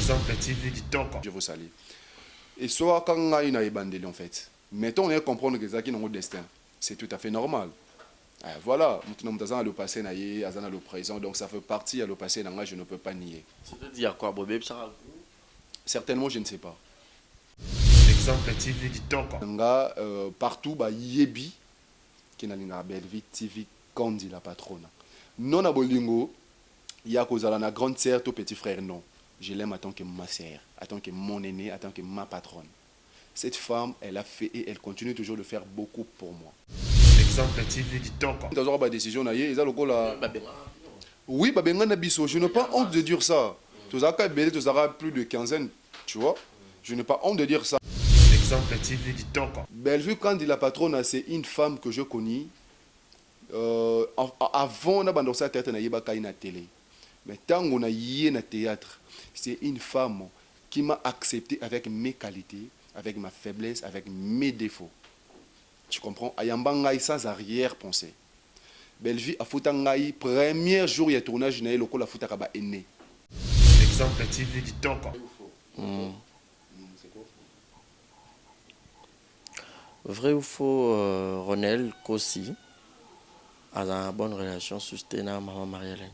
Exemple TV Kitoko. Je vous salue. Et soit quand on a une abandonnée en fait. Mettons, on comprendre que c'est notre destin. C'est tout à fait normal. Voilà, nous sommes le passé, nous sommes le présent, donc ça fait partie de le passé, je ne peux pas nier. C'est-à-dire quoi, Bobé? Certainement, je ne sais pas. Exemple TV Kitoko. Partout, Yebi, qui est dans Belleville TV, Kandi la patronne. Non à Bolingo, il y a cause à la grande sœur, tout petit frère, non. Je l'aime en tant que ma sœur, en tant que mon aîné, en tant que ma patronne. Cette femme, elle a fait et elle continue toujours de faire beaucoup pour moi. Exemple TV Kitoko. Dans une décision, oui, je n'ai pas honte de dire ça. Tu as plus de quinzaine, tu vois. Je n'ai pas honte de dire ça. Exemple TV Kitoko. Bellevue, quand dit la patronne, c'est une femme que je connais. Avant, on a bandé sa tête na télé. Mais tant qu'on a yé na théâtre, c'est une femme qui m'a accepté avec mes qualités, avec ma faiblesse, avec mes défauts. Tu comprends? Ayamba sans arrière-pensée. Bellevue a foutu ngai premier jour il y a tournage na loko la foutu kaba aîné. Exemple TV Kitoko. Vrai ou faux, Ronel Kossi a une bonne relation soutenue avec maman Marie-Hélène?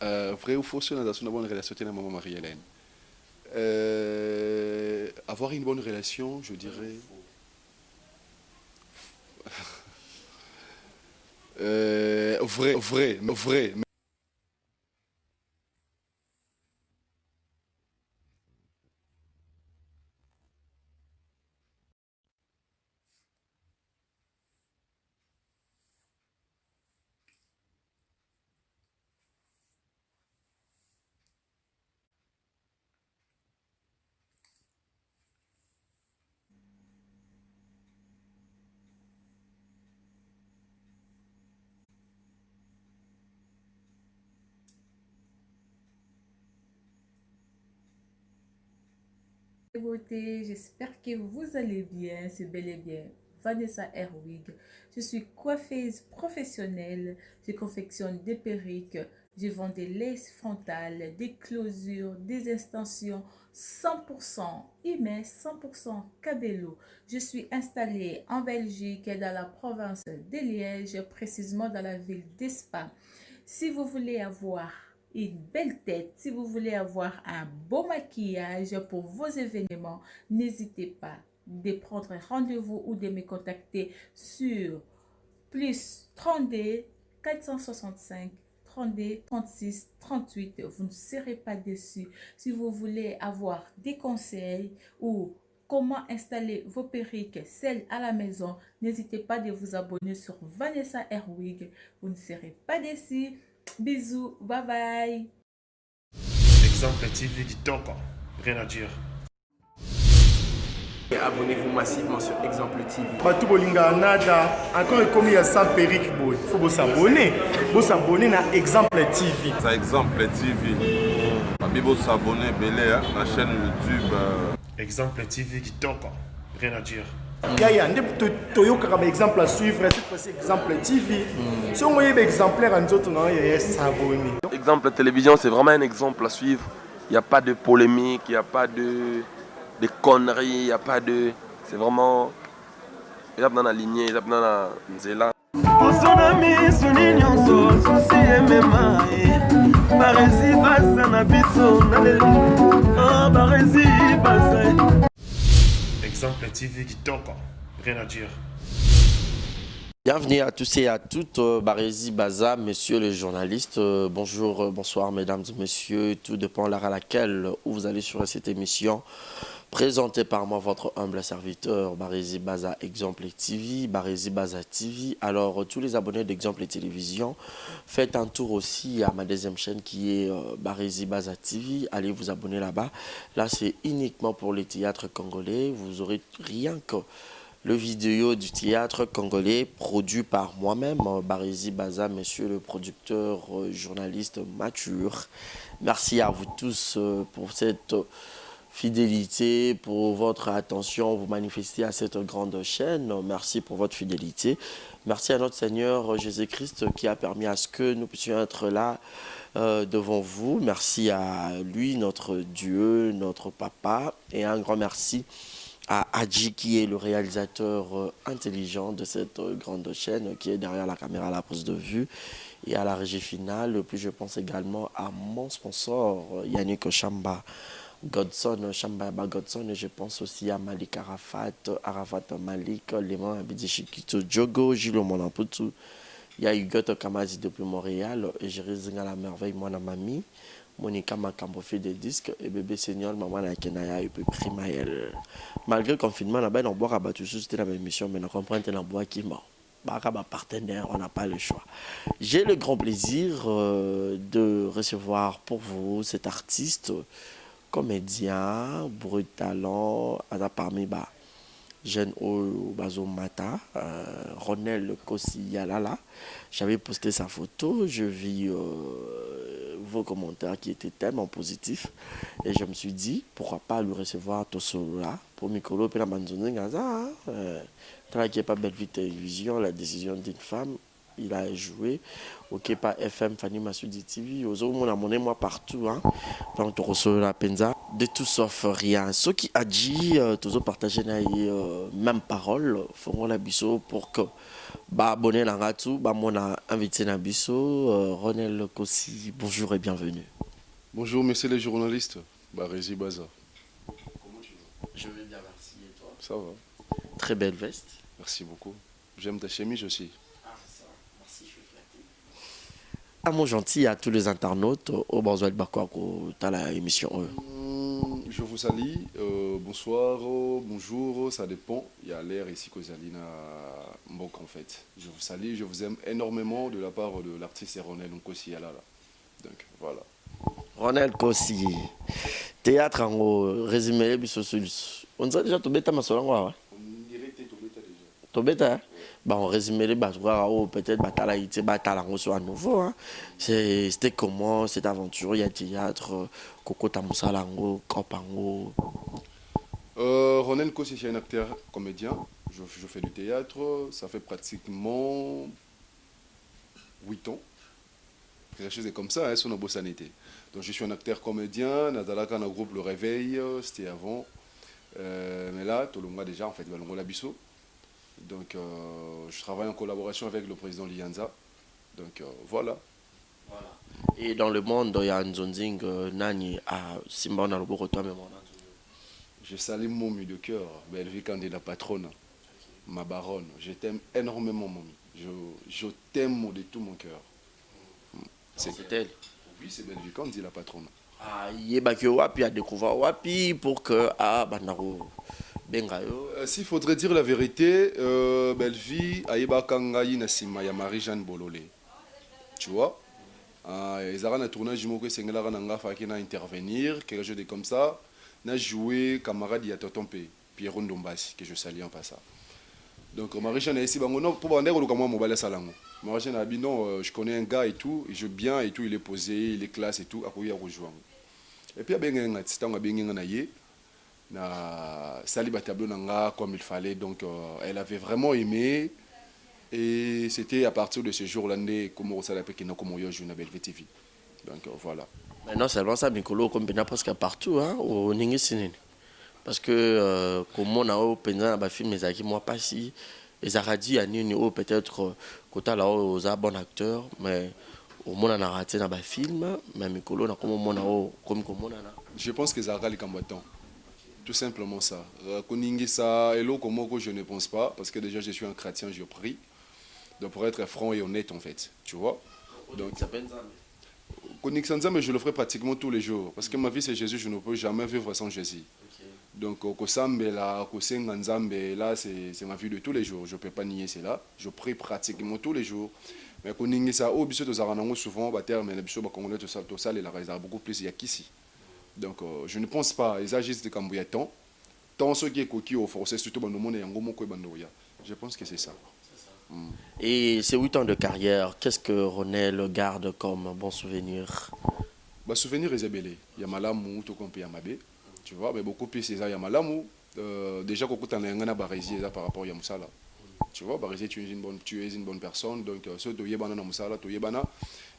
Vrai ou faux, sur une bonne relation avec maman Marie-Hélène? Avoir une bonne relation, je dirais. Vrai. Beauté, j'espère que vous allez bien, c'est bel et bien Vanessa Herwig. Je suis coiffeuse professionnelle, je confectionne des perruques, je vends des laces frontales, des closures, des extensions 100% IME, 100% Cabello. Je suis installée en Belgique, dans la province de Liège, précisément dans la ville d'Espa. Si vous voulez avoir une belle tête, si vous voulez avoir un beau maquillage pour vos événements, n'hésitez pas de prendre rendez-vous ou de me contacter sur plus 32 465 32 36 38. Vous ne serez pas déçus. Si vous voulez avoir des conseils ou comment installer vos perruques, celles à la maison, n'hésitez pas de vous abonner sur Vanessa Herwig. Vous ne serez pas déçus. Bisous, bye bye. Exemple TV Kitoko. Rien à dire. Abonnez-vous massivement sur Exemple TV. Batou bolinga nada encore commis à 100 perruques boy. Faut vous s'abonner. Vous s'abonner à Exemple TV. Ça Exemple TV. Vous s'abonner belé à la chaîne YouTube. Exemple TV Kitoko. Rien à dire. Yaya, un exemple à suivre, cette fois-ci Exemple TV. Si on voit un exemplaire en autres, non, il y a s'abonner. Exemple télévision, c'est vraiment un exemple à suivre. Il n'y a pas de polémique, il n'y a pas de conneries, il n'y a pas de... C'est vraiment... Il y a dans la lignée, il y a dans la nzela. Exemple TV Kitoko. Rien à dire. Bienvenue à tous et à toutes, Barézi Baza, monsieur le journaliste. Bonjour, bonsoir mesdames et messieurs, tout dépend de l'heure à laquelle vous allez sur cette émission. Présentée par moi, votre humble serviteur, Barézi Baza Exemple TV, Barézi Baza TV. Alors, tous les abonnés d'Exemple Télévision, faites un tour aussi à ma deuxième chaîne qui est Barézi Baza TV. Allez vous abonner là-bas. Là, c'est uniquement pour les théâtres congolais. Vous aurez rien que le vidéo du théâtre congolais produit par moi-même, Barézi Baza, monsieur le producteur, journaliste mature. Merci à vous tous pour cette fidélité, pour votre attention, vous manifestez à cette grande chaîne. Merci pour votre fidélité. Merci à notre Seigneur Jésus-Christ qui a permis à ce que nous puissions être là devant vous. Merci à lui, notre Dieu, notre Papa. Et un grand merci à Adji qui est le réalisateur intelligent de cette grande chaîne, qui est derrière la caméra à la pose de vue et à la régie finale. Puis je pense également à mon sponsor Yannick Chamba Godson, Chamba Godson, et je pense aussi à Malik Arafat Malik, Léman Abidishikito Djogo, Gilles Monamputu. Il y a Hugo Kamazi depuis Montréal, et je résine à la merveille, mon amie. Monica Makambo fait des disques et bébé senior maman na kenaya et puis primaël. Malgré le confinement, on boit rabattu c'était la même mission, mais on comprend que on boit qui mort. Partenaire, on n'a pas le choix. J'ai le grand plaisir de recevoir pour vous cet artiste, comédien, brut talent, parmi jeune au Bazo Mata, Ronel Kossi Yalala. J'avais posté sa photo, je vis vos commentaires qui étaient tellement positifs et je me suis dit pourquoi pas lui recevoir tout cela pour Mikolo et la Manzoni Gaza. Tant qu'il n'y a pas belle vie télévision, la décision d'une femme, il a joué au Kepa FM, Fanny Massoudi TV, aux autres, on a monnaie moi partout. Hein. Donc, tu reçois la penza de tout sauf rien. Ce qui a dit, tous partagé la même parole, feront la biseau pour que abonné la ratou, mon invité na biseau, Ronel Kossi, bonjour et bienvenue. Bonjour, messieurs les journalistes. Barézi Baza. Comment tu vas? Je vais bien, merci. Et toi? Ça va. Très belle veste. Merci beaucoup. J'aime ta chemise aussi. Merci, je suis flatté. Un mot gentil à tous les internautes au Banzoil Bakwako, dans la émission. Je vous salue. Bonsoir, bonjour, ça dépend. Il y a l'air ici que Zalina Mbok en fait. Je vous salue, je vous aime énormément de la part de l'artiste Ronel Kossi Yalala. Donc voilà. Ronel Kossi, théâtre en haut, résumé, on dirait déjà Tobeta Masolangwa. On dirait que Tobeta déjà. Tobeta, on résumé les bateaux, peut-être Batalango soit à nouveau. Hein. C'était comment cette aventure? Il y a théâtre, Koko Tamusalango, Kopango. Ronel Kossi, c'est un acteur comédien. Je fais du théâtre, ça fait pratiquement 8 ans. Quelque chose comme ça, hein, sur nos bossanité. Donc je suis un acteur comédien, Nadalaka dans le groupe Le Réveil, c'était avant. Mais là, Tolonga déjà, en fait, Balongo Labisso. Donc je travaille en collaboration avec le président Lianza. Donc voilà. Et dans le monde, il y a un Zonzing, Nani, à Simba, on a le beau retour, même. Je salue Momi de cœur, Belvi la patronne, ma baronne. Je t'aime énormément, Momi. Je t'aime de tout mon cœur. C'est elle. Oui, c'est Belvi Kandi la patronne. Ah, il y a Wapi à découvrir Wapi pour que Bandaro Bengayo. S'il faudrait dire la vérité, Belvi Aïba Kangaï Nassima, il y a Marie-Jeanne Bololé. Tu vois? Ils ont un tournage, je me suis dit intervenir, quelque chose de comme ça. N'a joué camarade Yato Tompé, Pierre Ndombasi, que je salue en passant. Donc Marie-Jeanne est ici, pour vendre le caméra mobile salango. Marie-Jeanne a dit non, je connais un gars et tout, il joue bien et tout, il est posé, il est classe et tout, à quoi il a rejoint. Et puis il y a un petit temps, il y a un saliba tableau comme il fallait, donc elle avait vraiment aimé. Et c'était à partir de ce jour-là que je suis allé à Belle TV. Donc voilà. Mais non seulement ça, Mikolo, comme presque partout, hein, au Ningisinin. Parce que, comme on a au Pénin, ma film, mais moi pas si. Les Aradis, à Nini, peut-être, quand là, aux bons acteurs, mais au monde, on a raté dans le film, mais Mikolo, on a comme on a comme on a. Je pense que Zara les combattants. Tout simplement ça. Koningisa et l'eau, comme je ne pense pas, parce que déjà je suis un chrétien, je prie. Donc pour être franc et honnête en fait, tu vois. Donc, mais je le ferai pratiquement tous les jours. Parce que ma vie c'est Jésus, je ne peux jamais vivre sans Jésus. Donc Kosambe là, Kosenganzambe là, c'est ma vie de tous les jours. Je ne peux pas nier cela. Je prie pratiquement tous les jours. Mais Koningisa, au biso de Zaranango souvent, mais le biso Congolais tout ça, il a beaucoup plus qu'ici. Donc je ne pense pas, ils agissent de Cambouyaton. Tant ceux qui est coquille au forcé, surtout dans le monde, je pense que c'est ça. Et ces 8 ans de carrière, qu'est-ce que Ronel garde comme bon souvenir? Souvenir est belé. Il y a Malamou, tout comme Yamabe. Tu vois, mais beaucoup plus c'est ça, il y a malamu. Déjà, quand tu as un barési par rapport à Moussala. Tu vois, barési, tu es une bonne personne. Donc, ce que tu es dans Moussala, tu es bana.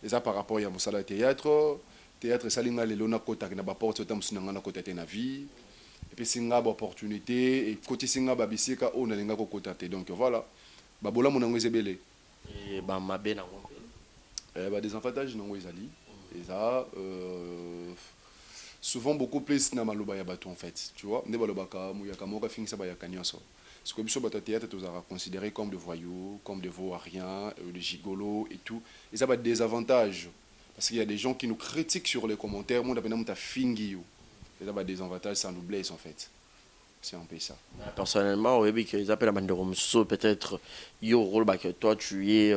Et ça par rapport à Moussala théâtre. Théâtre, ça, il y a les lona kota qui n'a pas porté au temps côté de la vie. Et puis, c'est une opportunité. Et côté singa babisika, on a l'inga côté. Donc, voilà. Babola, mon anglais est belé. Et bah, ma belle, Des avantages, non, ils allient. Et ça, souvent beaucoup plus na maloba ya bato en fait, tu vois, ne balobaka muyaka moka finisa ba ya kanyoso. Ce que biso bato théâtre tous a considéré comme de voyous, comme de vauriens, de gigolos et tout. Et ça va des avantages parce qu'il y a des gens qui nous critiquent sur les commentaires, mon appelle ta fingi. Et ça va des avantages, ça nous blesse en fait. C'est un peu ça. Personnellement, oui, ils appellent la bande de Romso, peut-être, yo rôle que toi tu es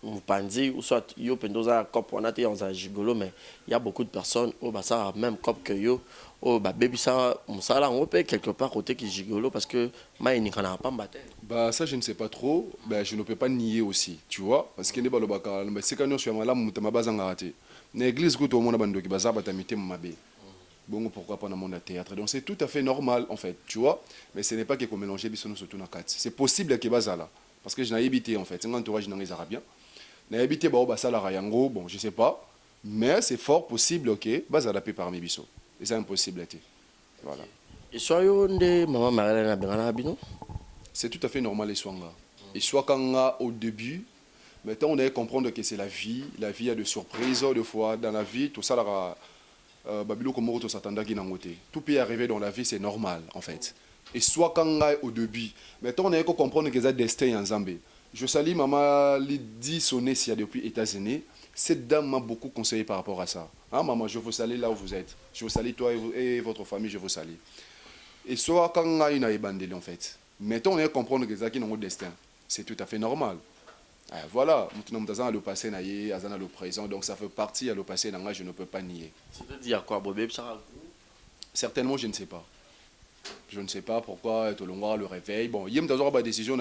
Mpandi, ou soit yo pendoza cop on a été en gigolo, mais il y a beaucoup de personnes au ça même cop que yo au baby ça on peut quelque part côté qui gigolo parce que moi il n'y en a pas battu. Bah ça je ne sais pas trop, bah, je ne peux pas nier aussi, tu vois, parce que ne balobaka c'est quand nous sommes là mutama bazanga raté. L'église que tout le monde a bando qui baza batamité mabé. Bon, pourquoi pas dans le monde de théâtre. Donc c'est tout à fait normal en fait, tu vois, mais ce n'est pas qu'il faut mélanger bisono surtout dans quatre. C'est possible que baza là parce que je n'ai habité en fait, c'est un entourage dans les arabes. Na habité ba basala rayango, bon, je sais pas, mais c'est fort possible OK, bazala pe parmi biso. Et c'est impossible voilà. Et soit yo ndé maman Marilena bengana bino. C'est tout à fait normal les soins là. Et soit quand au début, maintenant on doit comprendre que c'est la vie a de surprises des fois dans la vie, tout ça là babilo comme to s'attendait qui n'angoté. Tout peut arriver dans la vie, c'est normal en fait. Et soit quand au début, maintenant on doit comprendre que c'est destin en Zambie. Je salue maman Lydie Sonessia depuis les États-Unis. Cette dame m'a beaucoup conseillé par rapport à ça. Hein, maman, je vous salue là où vous êtes. Je vous salue toi et votre famille, je vous salue. Et soit quand on a une abandonnée en fait. Maintenant, on est comprendre que c'est qui notre destin. C'est tout à fait normal. Voilà, nous sommes le passé, nous sommes le présent, donc ça fait partie de le passé, je ne peux pas nier. C'est-à-dire quoi, Bobé? Certainement, je ne sais pas. Je ne sais pas pourquoi tout le monde le réveil. Bon, il y a une décision,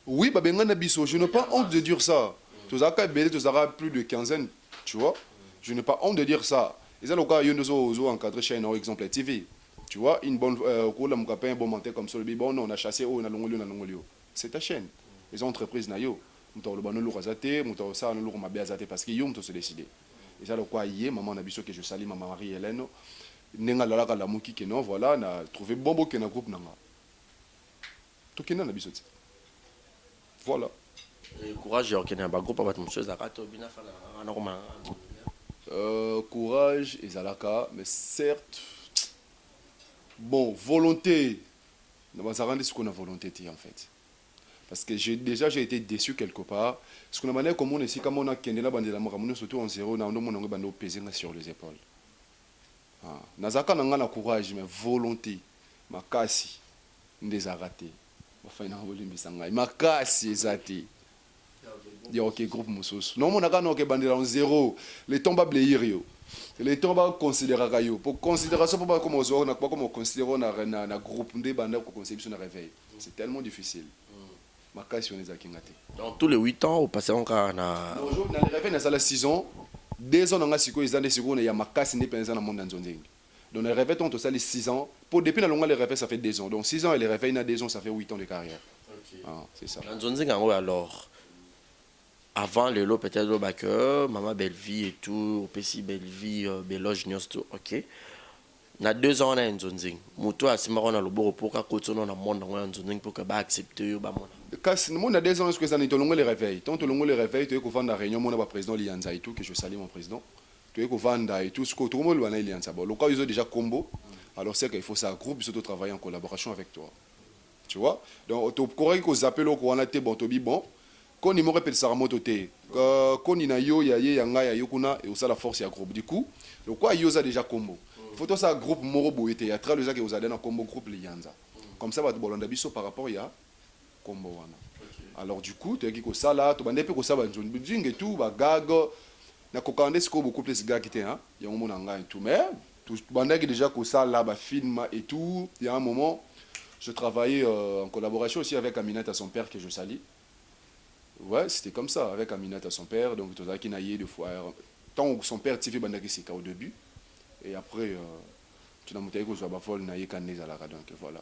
oui, je n'ai pas honte de dire ça. Tu auras plus de quinzaine, tu vois. Je n'ai pas honte de dire ça. Et ça, le cas, il y a une encadré chez un exemple TV. Tu vois, une bonne un bon menteur comme ça, bon, on a chassé, on a longolio. C'est ta chaîne. Les entreprises, nayo. Nous avons le lourd azaté, nous avons ça, nous avons ma béazaté parce qu'ils ont se décidé. Et ça, le quoi, hier, maman, on a que je salue maman Marie-Hélène. Nenga lalaka la muki que non, voilà, on a trouvé bon que na groupe nanga. Tout qui n'a pas besoin. Voilà. Courage, il y a un groupe avec monsieur Zakato, courage et Zalaka, mais certes, bon, volonté, on va rendre ce qu'on a volonté en fait. Parce que j'ai été déçu quelque part. Ce qu'on a demandé comme on est ici, comme on a kenné la bande de la mort, surtout en zéro, on a pesé sur les épaules. Nazaka n'a pas courage, mais volonté, ma casse, des raté. Ma casse, zati. Il y a ok groupe Moussos. Non, on a pas bandé en zéro. Les tombes bléir yo. Les tombes considérer yo. Pour considération pour pas comme on n'a pas comme on considère na groupe des bandés pour conception de réveil. C'est tellement difficile. Ma casse on est à Kingate. Dans tous les 8 ans, au passé encore na. Non, dans les réveils na la 6 ans. 2 ans dans la siko ils ont des secondes il y a ma casse indépendance dans le monde dans zone. Dans les réveils on ça les 6 ans. Pour depuis la longue les réveils ça fait 2 ans. Donc 6 ans et les réveils na 2 ans ça fait 8 ans de carrière. Okay. Ah, c'est ça. Dans zone alors avant le lot peut-être le backer, maman belle vie et tout, au PC belle vie, beloge nios tout, OK. Na 2 ans on a une zone zing. Muto asima on a le beau pour ka kotono na monde on zone zing pour que ba accepter ba mona. Quand mon a 2 ans est-ce que ça n'est longue les réveils. Tant longue les réveils, tu es qu'on vendre la réunion mon président Lianza et tout que je salue mon président. Tu es qu'on vendre et tout ce que tout le monde va aller Lianza. Bon, le cas ils ont déjà combo. Alors c'est qu'il faut ça groupe surtout travailler en collaboration avec toi. Tu vois? Donc tu correct qu'on appelle au on a été bon tobi bon. Quand il me répète ça moto té quand il na yo ya yanga ya yokuna et ça la force ya groupe du coup le quoi yo ça déjà combo faut tout ça groupe moro boité ya tra le ça que vous allez dans combo groupe Lianza comme ça va te bolanda biso par rapport ya combo wana alors du coup tu as dit que ça là tu bande pe ko ça ba nzoni buding et tout ba gag na kokande ce beaucoup plus gars qui était hein ya mon nanga et tout mais tout bande déjà que ça là ba film et tout il y a un moment je travaillais en collaboration aussi avec Aminata son père que je salue. Ouais, c'était comme ça, avec Aminata, son père, donc tout ça qui naillait de fois. tant que son père TV bandaki sika au début et après tu n'as monté que soit bafol na yekane à la donc voilà.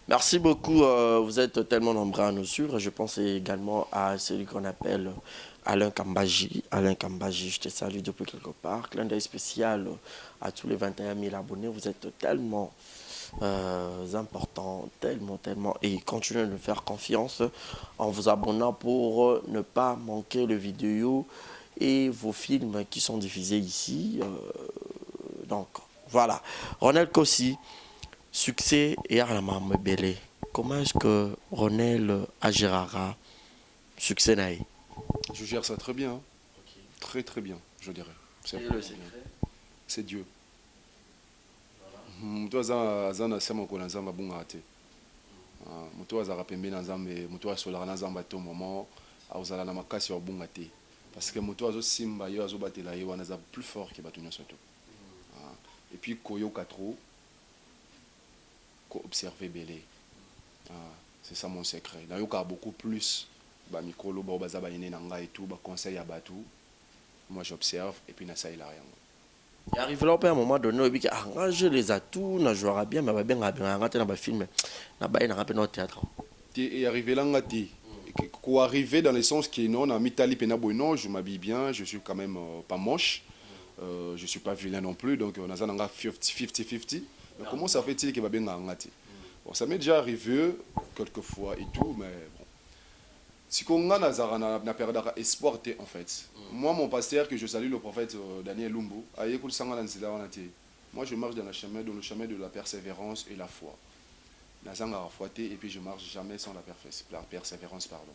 Merci beaucoup. Vous êtes tellement nombreux à nous suivre. Je pense également à celui qu'on appelle Alain Kambaji. Alain Kambaji, je te salue depuis quelque part. Clin d'œil spécial à tous les 21 000 abonnés. Vous êtes tellement importants, tellement. Et continuez de nous faire confiance en vous abonnant pour ne pas manquer les vidéos et vos films qui sont diffusés ici. Donc, voilà. Ronel Kossi. Succès et Arlama Mbele. Comment est-ce que Ronel agira succès naï? Je gère ça très bien. Très bien, je dirais. C'est Dieu. Mutu azana sema ko nzamba bunga te. Mutu azara pembe na nzambe, mutu asolara na nzamba to moment, azala na makasi ya bunga te. Parce que mutu azo simba yo azo batela yo wana za plus fort que batunya soto. Et puis koyo katro observer belé. C'est ça mon secret. Là, il y a beaucoup plus de micro, et tout, conseil à Batou. Moi, j'observe et puis ça, il a rien. Il arrive là, à un moment donné, il a arrangé les atouts, il jouera bien, mais il va bien arrêter dans le film. Il va bien au théâtre. Il est arrivé là, pour arriver dans le sens qui est non, en Italie, non, je m'habille bien, je suis quand même pas moche, je ne suis pas vilain non plus, donc on a 50-50. Mais comment ça fait-il qu'il va bien arrêter? Bon, ça m'est déjà arrivé quelques fois et tout, mais bon. Si on a perdu espoir en fait. Moi, mon pasteur, que je salue le prophète Daniel Lumbu, moi je marche dans le chemin de la persévérance et la foi. Et puis je marche jamais sans la persévérance, pardon.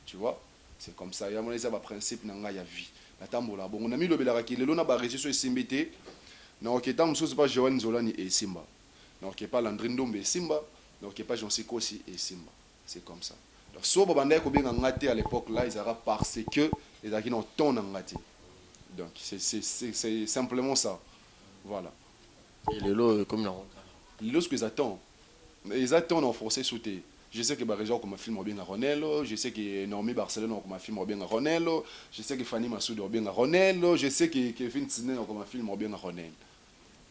Tu vois? C'est comme ça. Il y a un principe dans la vie. On a mis le belaraki, le lona ba réseau sur SMBT. Non, qui est en dessous, pas Johan Zolani et Simba. Non, qui est pas Landrindombe et Simba. Non, qui est pas Jean Sikosi et Simba. C'est comme ça. Donc, si on a bien à l'époque là, ils aura parce que les acquis n'ont ton engagé. Donc, c'est simplement ça. Voilà. Et les lots, comme la honte. Les lots, ce qu'ils attendent. Ils attendent en forcé sauter. Je sais que Baréja comme un film bien à Ronello, je sais que Normé Barcelone comme un film bien à Ronello, je sais que Fanny Massoud bien à Ronello, je sais que Kevin Tsine comme un film bien à Ronello.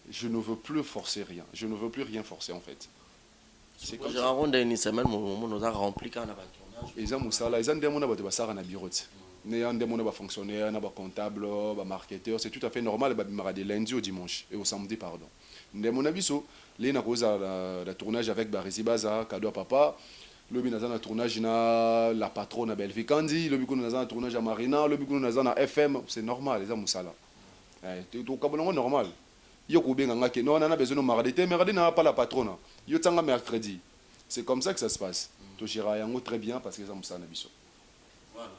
Je ne veux plus forcer rien. Je ne veux plus rien forcer en fait. C'est comme ça. On a une semaine, on a rempli quand on a tournage. Ils ont ça là, ils ont demandé de passer à un bureau. Ils ont demandé à fonctionnaire, à comptable, à marketeur. C'est tout à fait normal. De lundi au dimanche et au samedi pardon. De mon avis, les na cause la tournage avec Barisi Baza, cadeau à papa. Le binazan a tournage na la patronne à Belvikandi, le binazan a tournage à Marina, le binazan à FM. C'est normal, les amis ça là. C'est tout normal. Yo ko benga ngake non on a besoin de maradité mais n'a pas la patronne. Yo tanga mercredi. C'est comme ça que ça se passe. To gérera yango très bien parce que ça musa na biso. Voilà.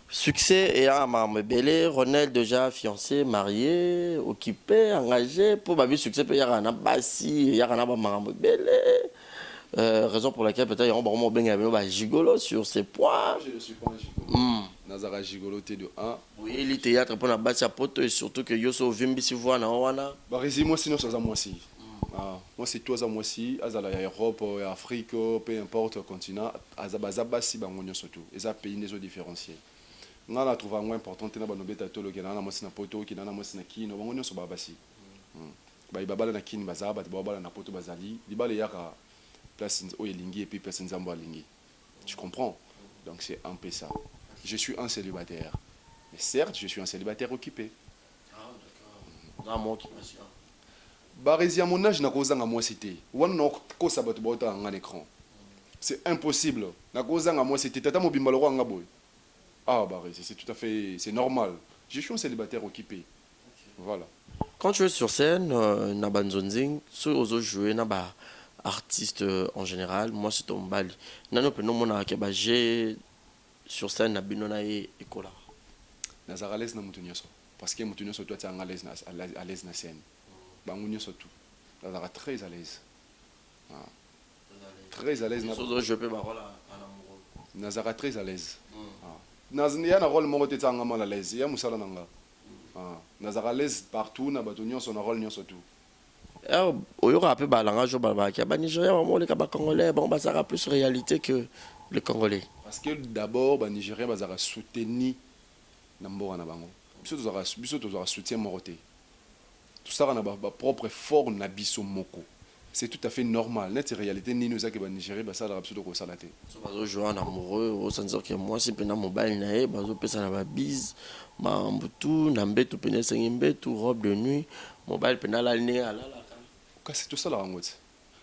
Succès et à Mambele, Ronel déjà fiancé, marié, occupé, engagé pour babi succès peut y avoir un bassi, il y a un Mambele. Raison pour laquelle peut-être on va vraiment bien gigolo sur ces points. Je ne suis pas un gigolo. Nazara gigoloté de 1. Oui, le théâtre pour la base à poto et surtout que Yoso Vimbi si voit na wana. Barisi moi sinon ça moi aussi. Moi c'est toi ça moi aussi, azala ya Europe, Afrique, peu importe continent, azaba si bangonyo surtout. Et ça pays des différenciés. Nga na trouva moins important na banobeta tolo ke na moi na poto ki na moi na kino bangonyo so babasi. Ba ibabala na kini bazaba babala na poto bazali, libale yaka place au elingi et puis personne zambo alingi. Tu comprends? Donc c'est un peu ça. Je suis un célibataire. Mais certes, je suis un célibataire occupé. Ah, d'accord. Moi qui m'assure. Barési à mon âge, n'a causé à moi cité. Ou non, ko sabat bota en écran. C'est impossible. N'a causé à moi cité. Tata mobimbalo en gaboy. Ah, Barési, c'est tout à fait, c'est normal. Je suis un célibataire occupé. Voilà. Quand tu es sur scène, na banzonzing, ceux aux autres jouer na ba artiste en général, moi c'est ton bali. Nano pe non mona ke ba j'ai sur scène na binona e ekola. Nazara les na mutunyoso parce que mutunyoso toi tu es à l'aise na scène. Bangunyoso tout. Nazara très à l'aise. Très à l'aise na. Je peux ba voilà en amoureux. Nazara très à l'aise. Nazia na rôle mo te tsanga mal à l'aise. Ya musala nanga. Nazara à l'aise partout na batunyoso na rôle nyoso tout. Oyo un peu balangage baba ki ba Nigeria vraiment les kaba congolais bon bah ça a plus réalité que le congolais. Parce que d'abord, les Nigériens vont soutenir Nambo na bango. biso tozwaka soutien moko te tosala na propre effort na biso moko c'est tout à fait normal neti réalité nini ozaki banigérie basalaka biso tokosala te so bazojwa en amoureux osanzaka ke mwasi mpena mobali na ye bazopesa na babise mambutu na mbetu pene esengi mbetu robe de nuit mobali mpena alali ndenge alalaka kasi tosalaka yango te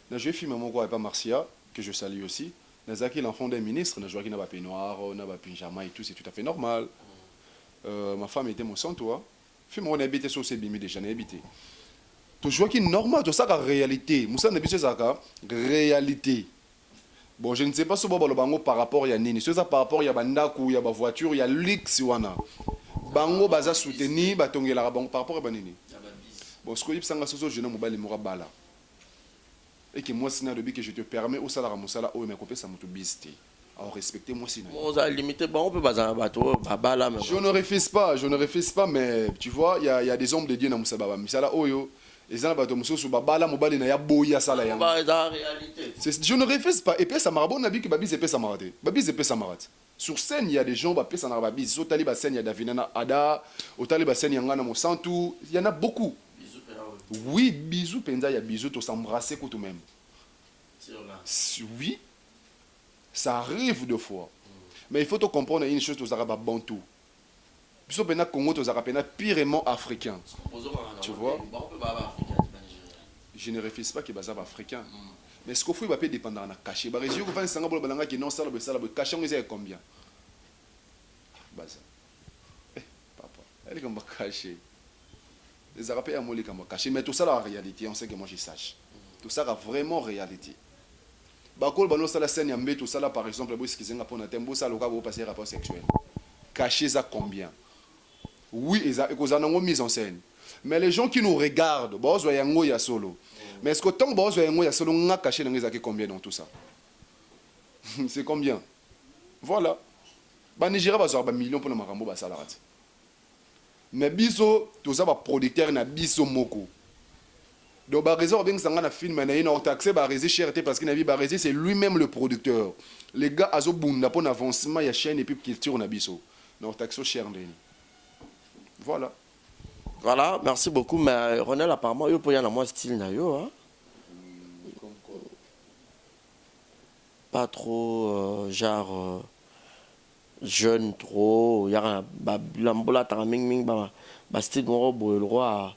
na joi filme moko epa Marcia que je salue aussi nazalaki l'enfant d'un ministre nazwaki na bapeignoir na bapinjama et tout c'est tout à fait normal ma femme était mon sang toi film on habité sur ces bimi déjà n'habité toujours qui normal tout ça la réalité musa na biso ça réalité bon je ne sais pas ce bobo bango par rapport ya nini c'est ça par rapport ya bandaku ya ba voiture ya luxe wana bango baza soutenir batongela bango par rapport ya banini bon ce que yip sanga soso jeune mobile mora bala et que moi sina de que je te permets au salaire musala o me kopesa mutu biste alors respectez moi sina on a limité bon on peut bazana bato babala mais je ne refuse pas mais tu vois il y a des hommes de Dieu na musaba misala oyo ezana bato mususu babala mobali na ya boya sala ya réalité je ne refuse pas et puis ça mara bon nabi que babise pesa marate babise pesa marate sur scène il y a des gens pesa na babise so tali ba scène ya Davinana Ada au tali ba scène yanga na Mosantu il y en a beaucoup oui bisous penza ya bisous to s'embrasser tout même oui ça arrive deux fois mais il faut te comprendre une chose aux arabes bantou bisous pena Congo aux arabes pena pirement africain tu vois je ne refuse pas que bazab africain mais ce qu'il faut il va pas dépendre na caché ba région ko fa sanga bolo balanga ki non sala be caché on est combien baza papa elle est comme caché les arabes à moi les comme caché mais tout ça la réalité on sait que moi je sache tout ça a vraiment réalité bakol bano sala scène ya mbeto sala par exemple bo skizenga pona tembo sala ka bo passer rapport sexuel caché ça combien oui et ça ekozana ngo mise en scène mais les gens qui nous regardent bozo yango ya solo mais est-ce que tant bozo yango ya solo nga caché nga zaki combien dans tout ça c'est combien voilà ba Nigeria bazo ba millions pour na makambo ba sala rat mais biso tout ça ba producteur na biso moko donc Barézi bien sanga na film na ina taxé Barézi cherté parce que na vie Barézi c'est lui-même le producteur les gars azo bunda pour l'avancement ya chaîne et puis culture na biso donc taxo cher ndeni voilà voilà merci beaucoup mais Ronel apparemment yo pour y a moi style na yo hein pas trop genre jeune trop ya ba lambola taming ming ba style mo bo le roi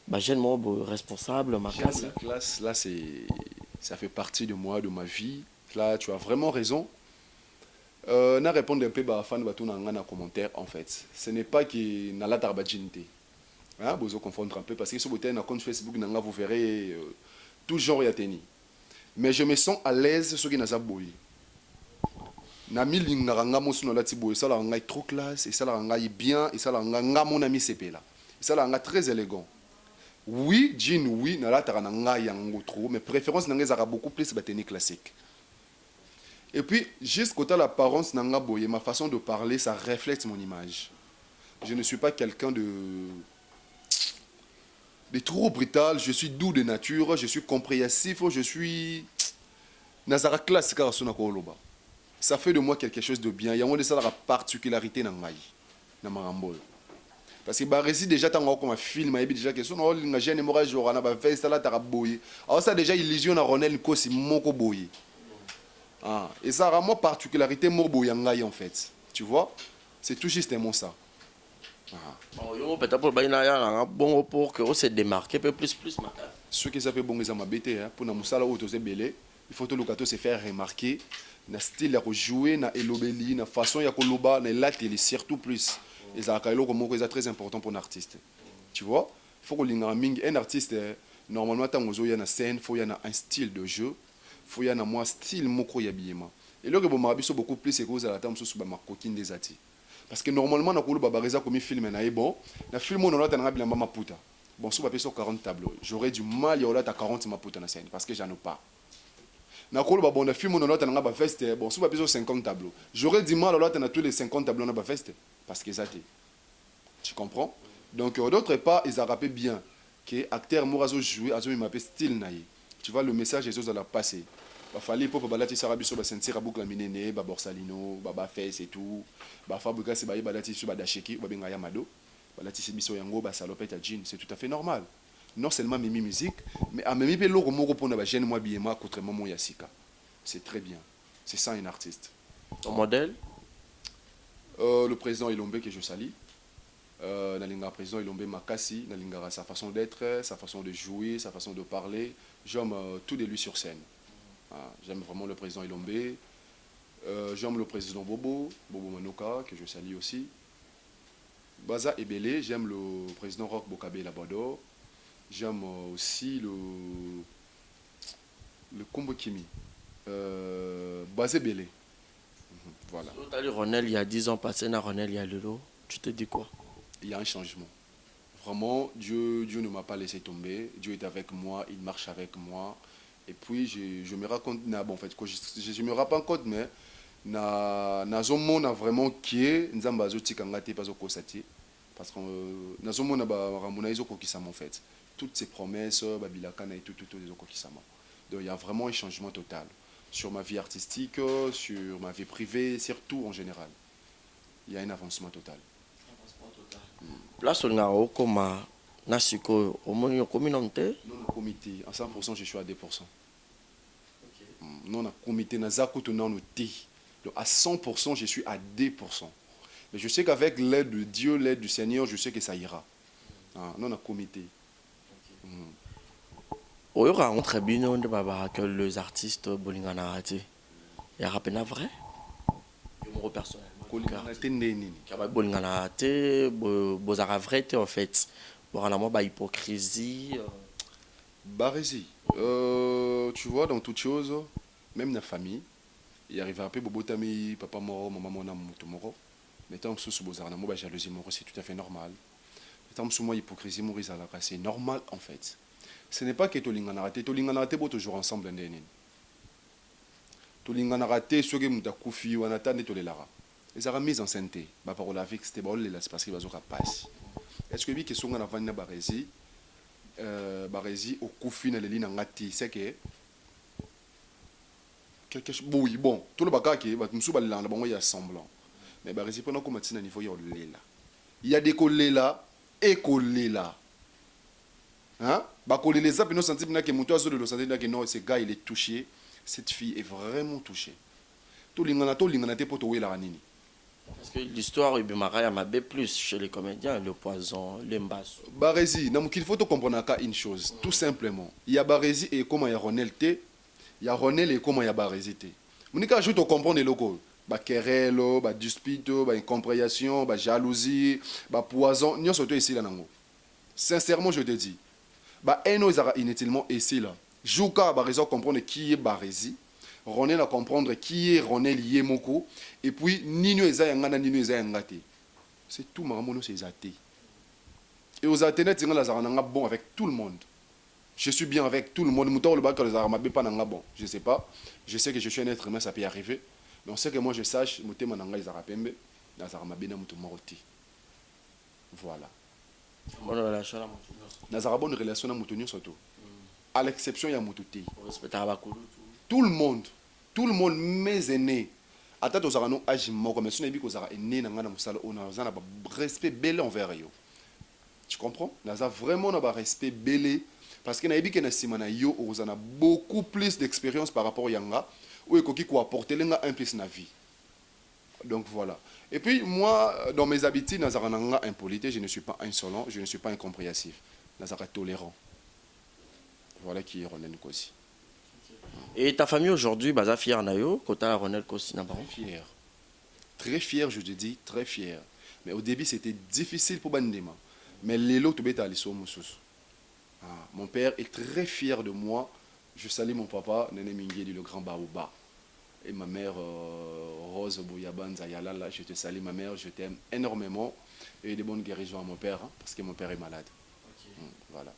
bah jeune moi responsable ma classe. La classe là ça fait partie de moi de ma vie là tu as vraiment raison na répondre un peu ba fan ba tout na commentaire en fait ce n'est pas que na la tarbajinité hein vous confondre un peu parce que sur votre compte Facebook nanga vous verrez tout genre ya teni mais je me sens à l'aise ce qui na za boy na milinga nga mosu na lati boy ça la nga trop classe et ça la nga bien et ça la nga mon ami CP là ça la nga très élégant. Oui, jean, oui, na la tarananga yango trop, mais préférence nanga zara beaucoup plus bateni classique. Et puis, jusqu'au temps l'apparence nanga boye, ma façon de parler, ça reflète mon image. Je ne suis pas quelqu'un de trop brutal, je suis doux de nature, je suis compréhensif, je suis nazara classique à sona koloba. Ça fait de moi quelque chose de bien. Il y a de ça la particularité nangai, na marambol. Parce que Barézi déjà tant comme un film et déjà que son rôle n'a jamais morage jour na ba veste là taraboyi alors ça déjà illusion na Ronel Nkosi moko boyi ah et ça vraiment particularité morboyanga en fait tu vois c'est tout justement ça ah bon yo peut-être pour baina ya bon pour que on se démarquer peu plus matin ce qui ça fait bon ça m'abêter hein pour na musala auto se belé il faut tout le cadeau se faire remarquer na style ya jouer na elobeli na façon ya koloba na la télé surtout plus. Et ça c'est très important pour un artiste. Tu vois, il faut que un artiste, normalement, il y a une scène, il y a un style de jeu, il y a un style moko yabillement. Et là, je suis beaucoup plus sécure à la table sur ma coquine des ati. Parce que normalement, on a Barézi comme film, bon, le film, on a un maputa. Bon, si on a 40 tableaux, j'aurais du mal à 40 maputa dans la scène, parce que j'en ai pas. Bon, le film, on a un veste, bon, si on a 50 tableaux, j'aurais du mal à tous les 50 tableaux dans la veste. Parce que ça tu comprends donc d'autre part ils a rappelé bien que acteur morazo jouer azo m'appelle style naïe tu vois le message les autres la passer va fallait pour balati sarabi sur ba sentir boucle minene ba borsalino ba face et tout ba fabrica c'est ba balati sur ba dashiki ba benga yamado balatisi biso yango basalopete ya jean, c'est tout à fait normal. Non seulement mimi musique, mais à mimi pe loko moko pona ba jeune moi biema accoutrement mon yasika. C'est très bien. C'est ça un artiste. Ton modèle? Le président Ilombe que je salue. Nalinga président Ilombe Makasi, Nalinga sa façon d'être, sa façon de jouer, sa façon de parler. J'aime tout de lui sur scène. J'aime vraiment le président Ilombe. J'aime le président Bobo Manoka, que je salue aussi. Baza Ebele, j'aime le président Roch Bokabe Labado. J'aime aussi le Kombo Kimi. Baza Ebele. Voilà. Tu as lu Ronel il y a 10 ans, passé à Ronel il y a Lelo. Tu te dis quoi? Il y a un changement. Vraiment, Dieu ne m'a pas laissé tomber. Dieu est avec moi, il marche avec moi. Et puis, je me raconte, bon, en fait, je me rends pas compte, mais nazomona vraiment qui est nzamba zoti kangate pas okosati parce que nazomona ba ramona izo kokisama en fait. Toutes ces promesses, babilaka na et tout les okokisama. Donc il y a vraiment un changement total sur ma vie artistique, sur ma vie privée, surtout en général. Il y a un avancement total. Place on comme nasiko au moins communauté. Non au comité à 100% je suis à 2%. Non à comité nazako tonan ti. Donc à 100% je suis à 2%. Mais je sais qu'avec l'aide de Dieu, l'aide du Seigneur, je sais que ça ira. Non à comité. Il y aura entre bien que les artistes bolingana raté. Il y a rappelé vrai. Moi personnellement. Bolingana raté, bozara vrai en fait. Bon ba hypocrisie. Barésie. Tu vois dans toute chose, même la famille, il arrive un peu bobotami papa moro maman mona mutu moro. Mais tant que sous bozara mo ba jalousie moro c'est tout à fait normal. Tant que sous moi hypocrisie moro c'est normal en fait. Ce n'est pas que tolingana raté bo toujours ensemble ndeni. Tolingana raté soge muta kufi wana tande tolelara. Les ara mise en santé ba parola avec c'était bon les parce que bazoka passe. Est-ce que bi que songa na vana barésie barésie au kufi na leli na ngati c'est que quelque chose oui bon tout le bakaki ba musu balanga bango ya semblant mais barésie pendant comme tina niveau ya lela il y a des kolela et kolela hein ba kolela ça puis nous sentir que muto azo de le sentir que non ce gars il est touché, cette fille est vraiment touchée tout lingana te poto wela nini. Parce que l'histoire Ibimara m'a bé plus chez les comédiens, le poison, l'embasse. Barésie, il faut comprendre une chose, tout simplement. Il y a Barésie et comment il y a Ronel T, il y a Ronel et comment il y a Barésie T. Vous n'avez qu'à juste comprendre les locaux. Bah querelle, bah dispute, bah incompréhension, bah jalousie, bah poison, nous sommes ici là nango. Sincèrement je te dis, bah eno zara inutilement ici là. Jouka bah raison comprendre qui est Barésie. Ronel à comprendre qui est Ronel Yemoko et puis Nino Ezayangana Nino Ezayangate. C'est tout maman c'est athée. Et aux Athénètes c'est la bon avec tout le monde. Je suis bien avec tout le monde. Mouton le bac les arabes pas nanga bon. Je sais pas. Je sais que je suis un être humain ça peut arriver. Mais on sait que moi je sache mouté mananga les arabembe na zarama bena mouton moroti. Voilà. Bonne relation à na bonne relation à mouton surtout. À l'exception il y a moutouté. Respecter Abakulu. Tout le monde, mes aînés, à tête aux arano âge mort, mais si on a vu qu'aux arano aînés, on a un respect belé envers eux. Tu comprends? On a vraiment un respect belé parce qu'on a vu qu'on a beaucoup plus d'expérience par rapport à Yanga ou qui peut apporter un plus dans la vie. Donc voilà. Et puis moi, dans mes habitudes, je suis impolite, je ne suis pas insolent, je ne suis pas incompréhensif. Je suis tolérant. Voilà qui est Ronel Kosi. Et ta famille aujourd'hui, baza fière nayo, kota Ronel Kosi na baron. Fier. Très fier, je te dis, très fier. Mais au début, c'était difficile pour Bandema. Mais l'élo tout bête à mon père est très fier de moi. Je salue mon papa, Nene Mingueli, le grand Baouba. Et ma mère, Rose Bouyabanza Yalala, je te salue ma mère, je t'aime énormément. Et des bonnes guérisons à mon père, hein, parce que mon père est malade. Okay. Voilà.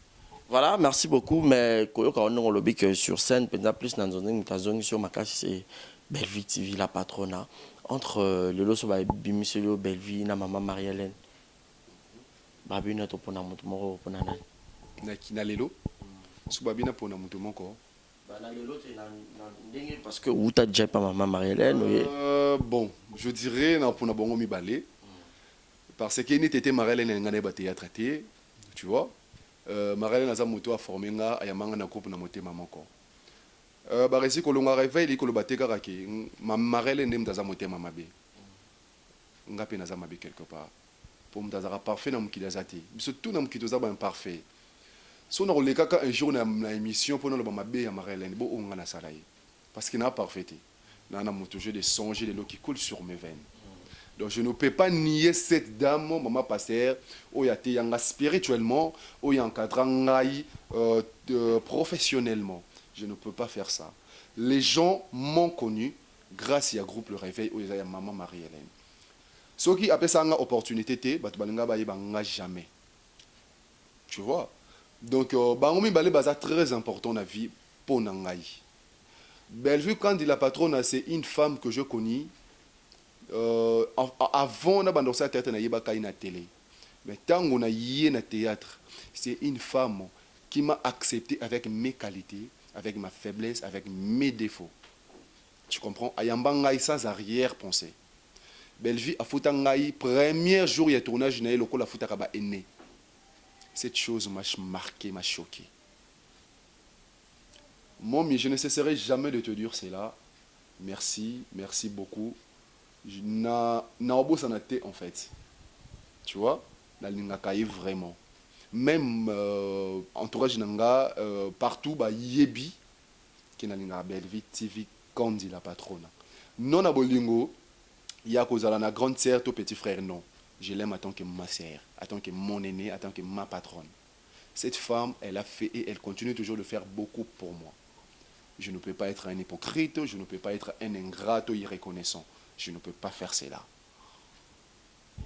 Voilà, merci beaucoup. Mais quand on a lobby que sur scène, peut-être plus dans une sur ma case, c'est Belleville TV, la patronat. Entre le lot sur Bimisselio, Belleville, na maman Marie-Hélène. Babina to pona mutu moko pona na. Na lelo. Su babina pona mutu moko. Bah na lelo te na ndenge parce que ou ta déjà pas maman Marie-Hélène. Bon, je dirais na pona bongo mi balé. Parce que ni tete Marlène ngane ba théâtre té, tu vois. Marlène aza moto a formé nga ayamanga na groupe na motema moko. Ba resi ko longa réveil li ko lo bateka raki Marlène ndem daza motema mabe. Nga pe naza mabe quelque part. Pour me daza parfait na mukili azati. Surtout na mukili za ba imparfait. So na koleka ka un jour na émission pour na lo ba mabe ya Marlène bo onga na sala ye. Parce qu'il n'a pas parfait. Na moto jeu de songer de l'eau qui coule sur mes veines. Donc je ne peux pas nier cette dame, maman pasteur, où il y a été spirituellement, où il y a encadré professionnellement. Je ne peux pas faire ça. Les gens m'ont connu grâce à groupe Le Réveil où il y a maman Marie-Hélène. Ceux qui appellent ça une opportunité, jamais. Tu vois? Donc, c'est très important dans la vie pour Nangaï. Bellevue, quand dit la patronne, c'est une femme que je connais. Avant on a bandé ça théâtre na yebaka na télé, mais tant on a yé na théâtre, c'est une femme qui m'a accepté avec mes qualités, avec ma faiblesse, avec mes défauts. Tu comprends? Ayamba ngai sans arrière-pensée. Bellevue a fouta ngai premier jour il y a tournage na loko la fouta kaba aîné. Cette chose m'a marqué, m'a choqué. Mon je ne cesserai jamais de te dire cela. Merci, merci beaucoup. Na sanate en fait, tu vois, na lingakaye vraiment, même entourage nanga partout ba yebi qui na linga Bellevue TV quand dit la patronne non na bolingo ya kozala na grande sœur to petit frère, non, je l'aime en tant que ma sœur, en tant que mon aîné, en tant que ma patronne. Cette femme, elle a fait et elle continue toujours de faire beaucoup pour moi. Je ne peux pas être un hypocrite, je ne peux pas être un ingrat irreconnaissant. Je ne peux pas faire cela.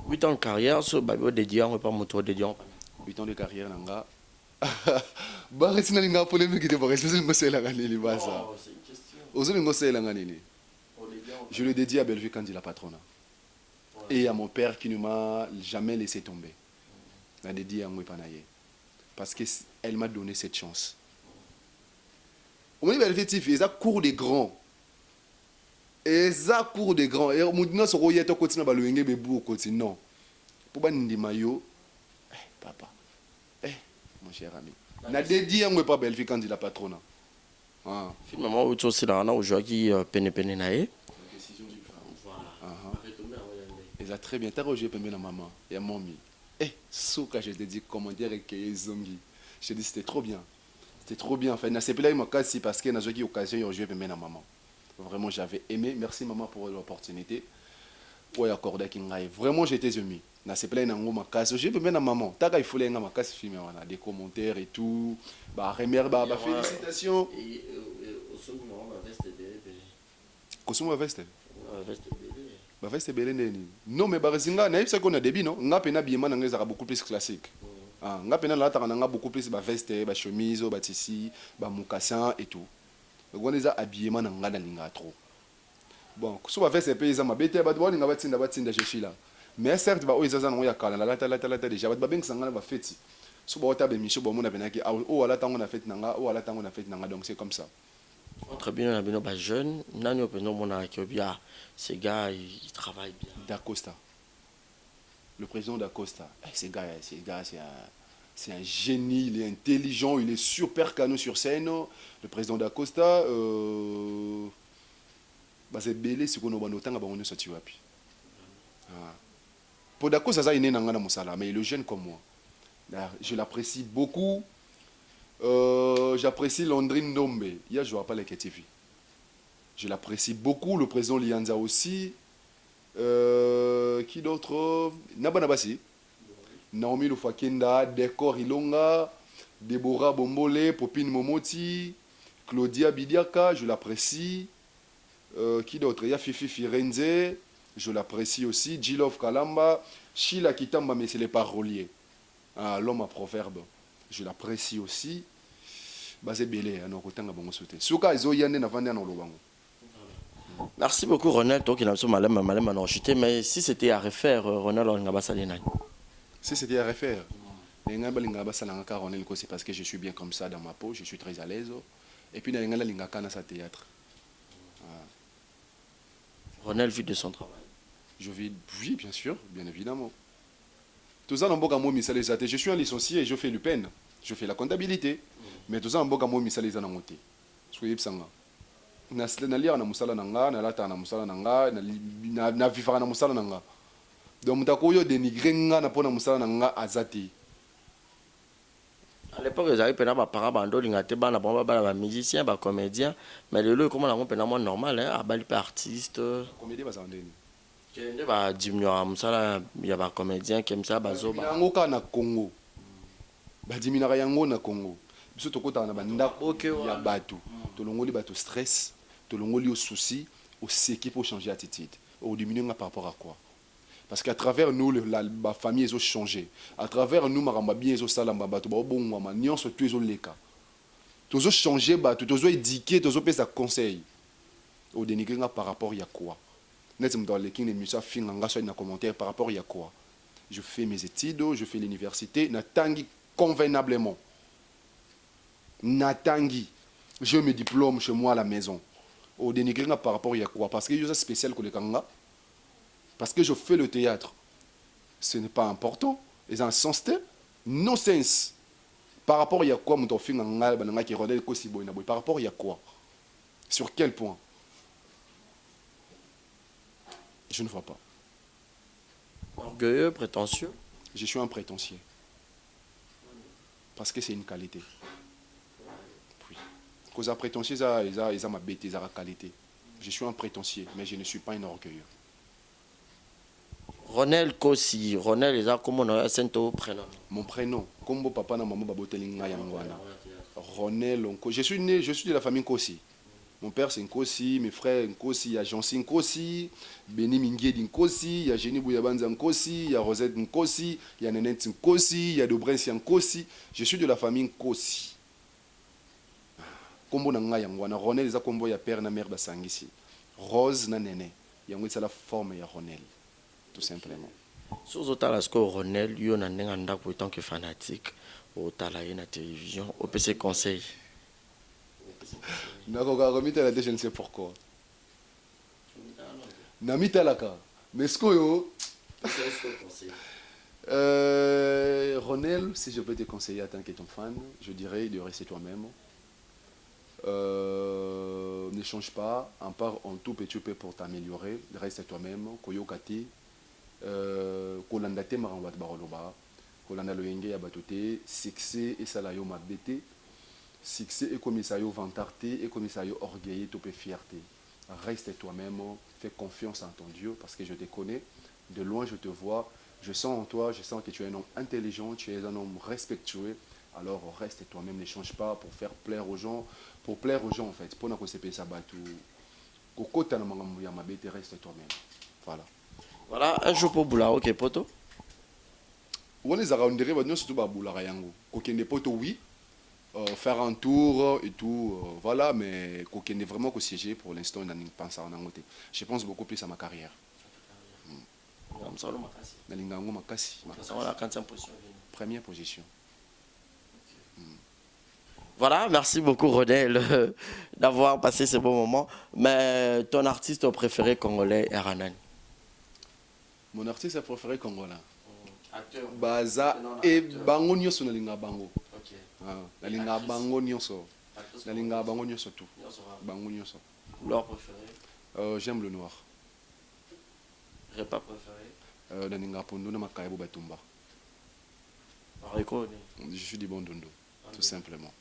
8 ans de carrière, ce baby dédié, on ne pas moto dédié. 8 ans de carrière, nanga. Bah, c'est une polémique de Boris. Je le dédie à Bellevue quand il a patronne. Et à mon père qui ne m'a jamais laissé tomber. Je le dédie à moi parce qu'elle m'a donné cette chance. Au moment où Bellevue TV, ils ont cours des grands. Et ça cours des grands. Et maintenant, ce qu'on y a tout continue à balouer bébou continue. Non. Pour pas nous maillot. Papa. Mon cher ami. Na dédié à moi pas Bellevue quand il a patronne. Ah. Finalement, où tu aussi là, on a aujourd'hui peine nae. Il a très bien. T'as rejoint la maman et à mamie. Souka, je te dis commentaire et que zongi. Je te dis c'était trop bien. C'était trop bien. Enfin, na c'est pas là il cassé parce que na eu occasion de rejoindre la maman. Vraiment, j'avais aimé. Merci maman pour l'opportunité. Pour accorder à Kingaï. Vraiment, j'étais ému. Na c'est plein d'ango ma casse. J'ai même ma maman. T'as qu'il faut les ma casse film. On a des commentaires et tout. Bah remercier, bah félicitations. Et au sommet on va veste bébé. Kosumo veste. Veste bébé. Bah veste bébé neni. Non mais bah zinga na yipsa qu'on a débit non. Nga pena biema na ngeza beaucoup plus classique. Ah nga pena la ta na beaucoup plus bah veste, bah chemise, bah tissu, bah mukassin et tout. On les a habillement dans la ligne trop. Bon, si on va faire ces pays, ça m'a bêté, bah, on va tinda chez là. Mais certes, bah, ils ont ya kala, la déjà, bah, ben, ça va faire. Si on va micho, bon, on a bien qui, oh, à la temps on a fait nanga, oh, à la temps on a fait nanga, donc c'est comme ça. Très bien, on a bien, bah, jeune, nani, on a bien, ces gars, ils travaillent bien. D'Acosta. Le président d'Acosta, ces gars, c'est un génie, il est intelligent, il est super canon sur scène. Le président d'Acosta, c'est belé ce qu'on a noté dans le sorti. Pour d'Acosta, ça il est dans le mais il est jeune comme moi. Je l'apprécie beaucoup. J'apprécie Landrine Ndombe. Je ne vois pas les TV. Je l'apprécie beaucoup. Le président Lianza aussi. Qui d'autre? Nabanabasi. Naomi Lufakenda, Décor Ilonga, Deborah Bombole, Popine Momoti, Claudia Bidiaka, je l'apprécie. Qui d'autre? Il y a Fifi Firenze, je l'apprécie aussi. Jilov Kalamba, Sheila Kitamba, mais c'est les paroliers. Ah, l'homme à proverbe, je l'apprécie aussi. Basé Belé, à nos côtés, à bon sauté. Souka, ils ont y en a. Merci beaucoup, Ronald. Toi qui n'as pas mal enregistré, mais si c'était à refaire, Ronald, on n'a pas ça. Si c'était à refaire, c'est parce que je suis bien comme ça dans ma peau, je suis très à l'aise. Et puis, dans le théâtre. Ronald vit de son travail. Je vis, oui, bien sûr, bien évidemment. Tout ça, je suis un licencié et je fais l'UPEN. Je fais la comptabilité. Mais tout ça, soyez psanga. Na lia na musala nanga, na lata na musala nanga, na vivara na musala nanga. Donc mutako yo dénigrer nga na pona musala nanga azati. À l'époque, ils avaient pena ba parents bando lingate ba na bomba ba musicien, ba comédien, mais le comment la pena moi normal hein, abali pas artiste. Comédie ba sandeni. Kende ba diminuer musala ya ba comédien comme ça ba zoba. Yango ka na Congo. Ba diminuer yango na Congo. Biso tokota na banda ya batu. Tolongoli batu stress, tolongoli au souci, au séqué pour changer attitude. Au diminuer par rapport à quoi? Parce qu'à travers nous, la famille a changé. À travers nous, ma bien a salamba batu ba bon ma nion so tu les cas. Tozo changer batu, tozo éduquer, tozo pesa conseil. Au dénigrer par rapport à quoi? Net dans les king les musa finanga soit dans commentaire par rapport à quoi? Je fais mes études, je fais l'université, na tangi convenablement. Natangi, je me diplôme chez moi à la maison. Au dénigrer par rapport à quoi? Parce que je suis spécial que les kanga. Parce que je fais le théâtre. Ce n'est pas important. Et en sens non sens. Par rapport à quoi mon tofi nganga qui rodel ko si boy na boy. Par rapport à quoi? Sur quel point? Je ne vois pas. Orgueilleux, prétentieux. Je suis un prétentieux. Parce que c'est une qualité. Cause à prétentieux, ils ont ma bêtise, ils ont la qualité. Je suis un prétentieux, mais je ne suis pas un orgueilleux. Ronel Kossi, Ronel, ils ont comment on a ton prénom? Mon prénom, comme mon papa et maman babotelinga yangwana. Ronel Onko. Je suis de la famille Kossi. Mon père c'est Nkosi, mes frères Nkosi, il y a Jansi Nkosi, Beni Minguedi Nkosi, il y a Jenny Bouyabanza Nkosi, il y a Rosette Nkosi, il y a Nenette Nkosi, il y a Dobrensi Nkosi. Je suis de la famille Nkosi. Kombo na nga yangwana Ronel eza kombo ya père na mère basangisi. Rose na nene. Yango c'est la forme ya Ronel. Tout simplement. Sur Otala ce que Ronel yo na ndenga ndako tant que fanatique, Otala na télévision, au PC conseil. Nakoka remita la je ne sais pourquoi. Namita laka. Mais ce que Ronel, si je peux te conseiller en tant que ton fan, je dirais de rester toi-même. Ne change pas, en part en tout petit peu pour t'améliorer, reste toi-même, koyokati, kolandate maranwat baroloba, kolanda loyenge ya batote, succès et salayo mabete, succès et commissario vantarté et commissario orgueillé, topé fierté. Reste toi-même, fais confiance en ton Dieu parce que je te connais, de loin je te vois, je sens en toi, je sens que tu es un homme intelligent, tu es un homme respectueux. Alors reste toi-même, ne change pas pour faire plaire aux gens, en fait. Pour ne pas se payer ça batou. Reste toi-même. Voilà. Voilà, un jour pour Boula, ok, poto. On les a rendu, nous surtout ba Boula Rayango. Kokende poto oui, faire un tour et tout, voilà, mais kokende vraiment qu'au siéger pour l'instant, on pense à en angoté. Je pense beaucoup plus à ma carrière. Nalingango makasi. Première position. Voilà, merci beaucoup Ronel d'avoir passé ce bon moment. Mais ton artiste préféré congolais est Ranan? Mon artiste préféré congolais. Acteur. Baza et bango nyoso na linga bango. Ok. Na linga bango nyoso. Na linga bango nyoso tout. Bango nyoso. Couleur préférée? J'aime le noir. Repas préféré? Na linga pondo na makayabo batumba. Je suis du bon dondo, tout simplement.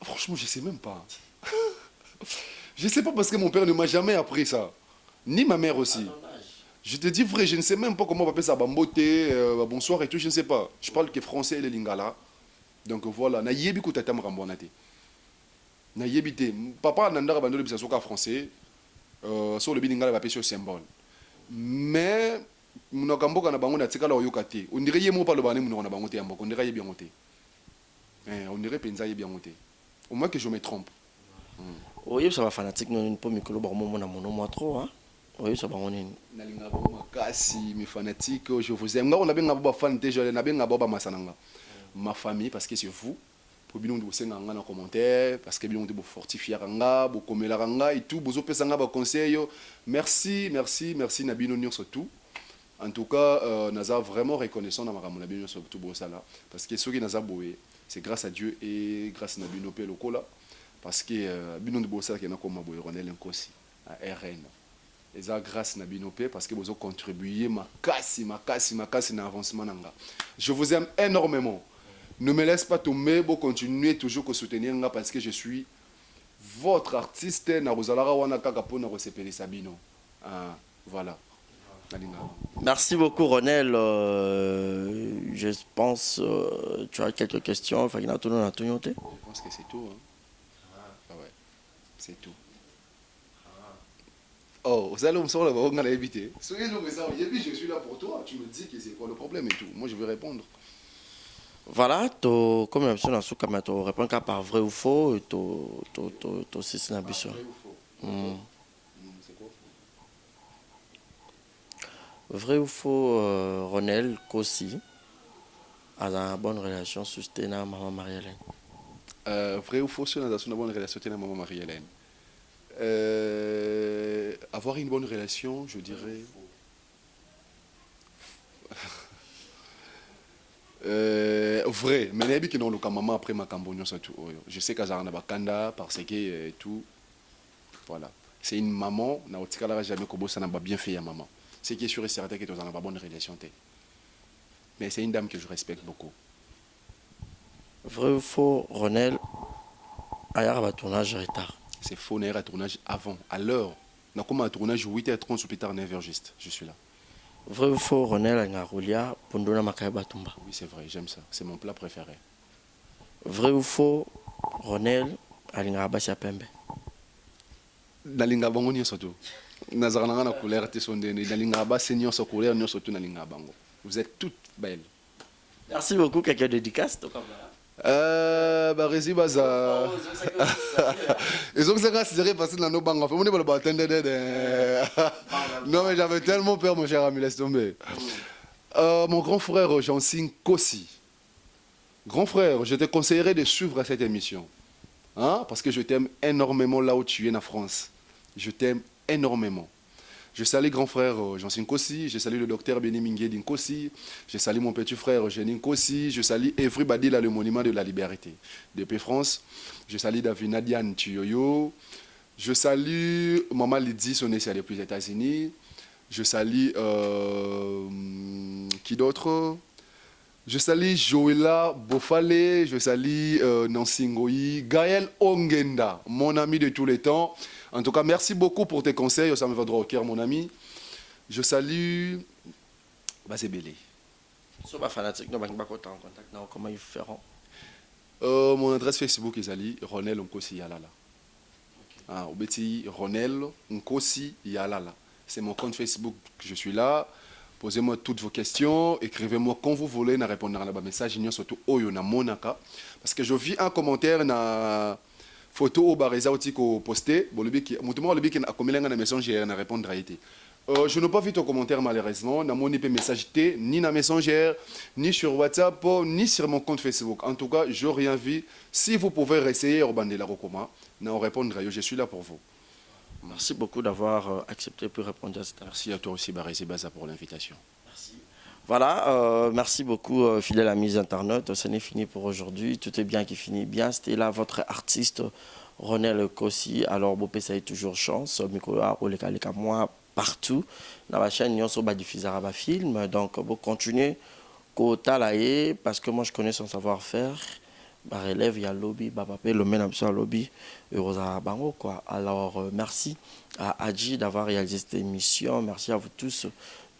Franchement, je ne sais même pas. Je ne sais pas parce que mon père ne m'a jamais appris ça. Ni ma mère aussi. Je te dis vrai, je ne sais même pas comment on appelle ça. Bambote, bonsoir et tout, je ne sais pas. Je parle que français et le lingala. Donc voilà. Na yebi kutata mrambonate. Na yebite. Papa nandara bandole bisa soka français. Sur le bilingala va sur symbole. Mais munakamboka na bango na tikala oyokate. On dirait yemo pas le bané munona bango te yamboko. On dirait bien monté. On dirait penza bien monté. Au moins que je me trompe. Oui, ça va fanatique non pas mikolo ba mo na mono moi trop hein. Oui, ça va on est. Na linga ba makasi mes fanatiques, je vous aime. On a bien ba fan déjà, na bien ba masananga. Ma famille parce que c'est vous. Pour bien vous senga nga na commentaire parce que bien vous fortifier nga, vous komela nga et tout, vous opesanga ba conseil. Merci na bino nyonso tout. En tout cas, nous sommes vraiment reconnaissants dans ma bino sur tout ça parce que ce qui nous a boué, c'est grâce à Dieu et grâce à Bino Pe Lokola, parce que bino de bossa qui n'a comme boué Ronel Nkosi à RN. Et ça grâce à Bino Pe parce que vous avez contribué ma casse dans l'avancement nanga. Je vous aime énormément. Ne me laisse pas tomber, vous continuez toujours à soutenir nga parce que je suis votre artiste. Na rozalara wana kaka pona resepeli Sabino. Voilà. Merci beaucoup, Ronel. Je pense tu as quelques questions. Je pense que c'est tout. Hein. Ah ouais, c'est tout. Oh, vous allez me sortir là-bas, on a évité. Je suis là pour toi. Tu me dis que c'est quoi le problème et tout. Moi, je vais répondre. Voilà, comme l'option dans ce cas, tu réponds par vrai ou faux. Tu sais c'est l'ambition. Vrai ou faux? C'est quoi? Vrai ou faux, Ronel Kossi a une bonne relation soutenue avec maman Marie-Hélène? Vrai ou faux, on a une bonne relation avec maman Marie-Hélène. Avoir une bonne relation, je dirais. Vrai, mais n'ai que non le maman après ma cambonio surtout. Je sais qu'à Zarana Bakanda parce que tout. Voilà. C'est une maman, n'a jamais kobo ça n'a pas bien fait à maman. Ce qui est sûr et certain que tu as une bonne relation. Mais c'est une dame que je respecte beaucoup. Vrai ou faux, Ronel, ailleurs à tournage retard? C'est faux, on a un tournage avant, à l'heure. On a comme un tournage 8h30 sur Peter 9h juste. Je suis là. Vrai ou faux, Ronel Angaroulia, Pondona Makaiba Tumba? Oui, c'est vrai, j'aime ça. C'est mon plat préféré. Vrai ou faux, Ronel Alingabasia Pembe? Nalinga bango nyo soto. Nazarana na couleur te sondene. Nalinga ba senior so couleur nyo soto nalinga bango. Vous êtes toutes belles. Merci beaucoup, quelqu'un dédicace. Barezi baza. Ils ont que ça serait passé dans nos banques. On est pas le bartender. Non mais j'avais tellement peur mon cher ami, laisse tomber. Mon grand frère Jean-Signe Kossi. Grand frère, je te conseillerais de suivre cette émission. Hein? Parce que je t'aime énormément là où tu es en France. Je t'aime énormément. Je salue grand frère Jean-Signe Kossi, je salue le docteur Benimingé Kossi, je salue mon petit frère Eugénie Kossi, je salue everybody là, le monument de la liberté depuis France. Je salue David Nadiane Tuyoyo, je salue Maman Lydie, son essai depuis les États-Unis. Je salue qui d'autre? Je salue Joëla Bofale, je salue Nancy Ngoyi, Gaël Ongenda, mon ami de tous les temps. En tout cas, merci beaucoup pour tes conseils, ça me va droit au cœur, mon ami. Je salue Bazebele. Si vous êtes fanatique, vous êtes en contact, comment ils feront? Mon adresse Facebook est Ali, Ronel Nkosi Yalala. Ah, Obeti Ronel Nkosi Yalala. C'est mon compte Facebook, je suis là. Posez-moi toutes vos questions, écrivez-moi quand vous voulez, na répondre à la message, surtout Oyo na Monaka. Parce que je vis un commentaire na photo au bareza otiko posté, mutumo lebi ki akomelenga na messenger na répondre à été. Je n'ai pas vu ton commentaire malheureusement, na mon message T, ni na messenger, ni sur WhatsApp, ni sur mon compte Facebook. En tout cas, je n'ai rien vu. Si vous pouvez réessayer Robandela Rokoma, na répondre à je suis là pour vous. Merci beaucoup d'avoir accepté pour répondre à cette question. Merci à toi aussi, Barézé Baza, pour l'invitation. Merci. Voilà, merci beaucoup, fidèles amis internautes. Ce n'est fini pour aujourd'hui. Tout est bien qui finit bien. C'était là votre artiste, Ronel Kossi. Alors, Bopé, ça a toujours chance. Mikola, Oleka, moi, partout. Dans la chaîne, nous sommes diffusés à film. Donc, vous continuez, parce que moi, je connais son savoir-faire. Relève, il y a lobby, papé, le même sur lobby, Rosa Bango, quoi. Alors, merci à Adji d'avoir réalisé cette émission. Merci à vous tous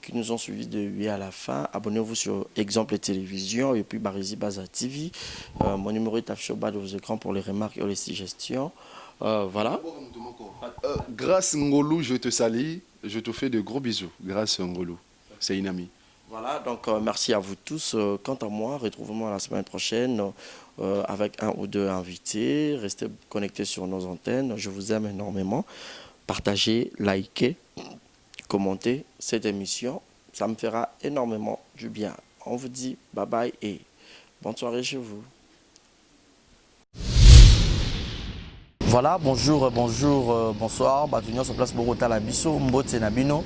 qui nous ont suivis de lui à la fin. Abonnez-vous sur Exemple Télévision et puis Barézi Baza TV. Mon numéro est affiché au bas de vos écrans pour les remarques et les suggestions. Voilà. Grâce Ngolou, je te salue. Je te fais de gros bisous. Grâce Ngolou. C'est une amie. Voilà, donc merci à vous tous. Quant à moi, retrouvez-moi la semaine prochaine avec un ou deux invités. Restez connectés sur nos antennes. Je vous aime énormément. Partagez, likez, commentez cette émission. Ça me fera énormément du bien. On vous dit bye bye et bonne soirée chez vous. Voilà, bonjour, bonsoir. Batunion sur place Bogota Labiso, Mbote Nabino.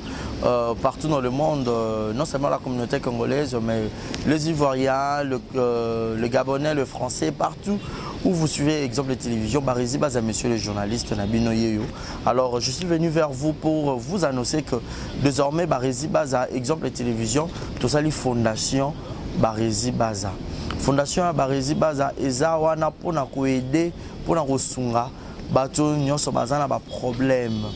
Partout dans le monde, non seulement la communauté congolaise, mais les Ivoiriens, le Gabonais, le Français, partout où vous suivez exemple de télévision, Barizi Baza, monsieur le journaliste Nabino Yeyo. Alors, je suis venu vers vous pour vous annoncer que désormais, Barizi Baza, exemple de télévision, tout ça, les fondations Barizi Baza. Fondation Barizi Baza, eza wana pona ko aider, pona ko sunga. Bato nyonso bazana ba problème.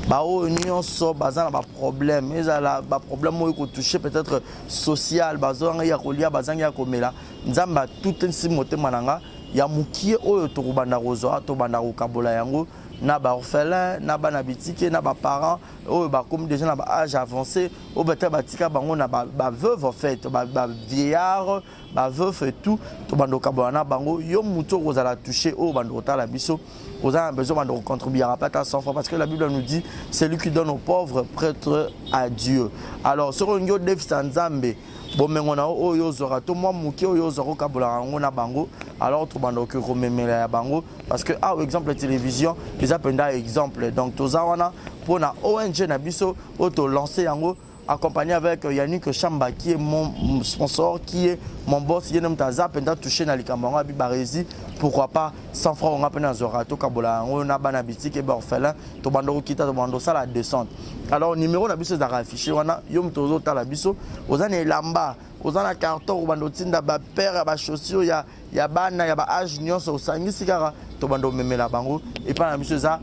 Bao nyonso bazana ba problème. Ezala ba problème mo ko toucher peut-être social, bazanga ya kolia, bazanga ya komela. Nzamba tout ensi motema nanga ya mukie oyo to banda rozo to banda ko kabola yango na ba orphelin, na ba na bitike, na ba parents oyo ba comme déjà na ba âge avancé, o beta batika bango na ba veuve en fait, ba vieillard, ba veuve et tout, to banda kabola na bango yo muto kozala toucher o banda otala biso. Vous avez besoin de contribuer à pas 100 francs parce que la Bible nous dit c'est lui qui donne aux pauvres prêtre à Dieu. Alors sur un Dev Sanzambe, bon mais on a oyo zora to moi muki oyo zora kabula ngona bango alors to bando que rememela bango parce que ah exemple la télévision les appenda exemple donc to zawana pour na ONG na biso auto lancer yango accompagné avec Yannick Chamba qui est mon sponsor, qui est mon boss, qui est notre zap, et touché dans les camarades, Barizi, pourquoi pas 100 francs on a peine à Zorato, Kabola, on a banabiti, qui est orphelin, Tobando Kita, Tobando, ça la descente. Alors, numéro la biso affiché, on a Yom Tozo Talabiso, aux années Lamba, aux années carton, au bando Tinda, père, à chaussure, il y a Bana, il y a Age, Nyon, au Sangi, Sigara, Tobando Memela Bango, et pas la biso ça.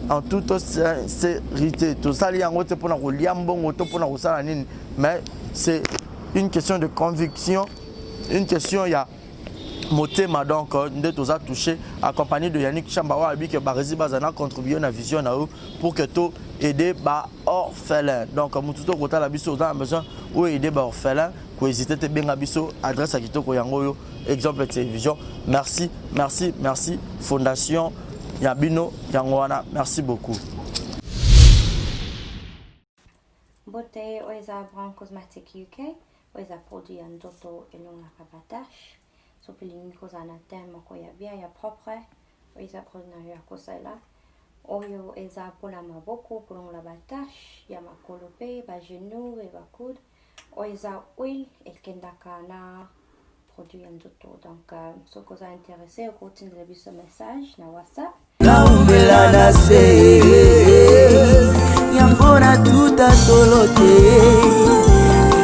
En toute sincérité, tout ça, mais c'est une question de conviction, une question, il y a motema donc nous tous a touché accompagné de Yannick Chambawa que Barizi Bazana contribué à la vision pour que tout aider ba orphelin donc mututo kota la biso on a besoin ou aider ba orphelin ko hésiter te benga biso adresse à kitoko yango exemple télévision merci fondation Yabino Yangwana, merci beaucoup. Beauté Oisa Brand Cosmetic UK, Oisa produit un doto et long la rabatache. Sopiling Kosana Tem Koyabia ya propre, Oisa produit ya Kosala. Oyo Eza Polama Boko pour la batache, Yamakolope, ba genou et ba coude. Oisa Oil et Kendakana produit un doto. Donc, ce que vous intéressé, vous continuez de ce message dans WhatsApp. Naumela na se Yambona tuta tolote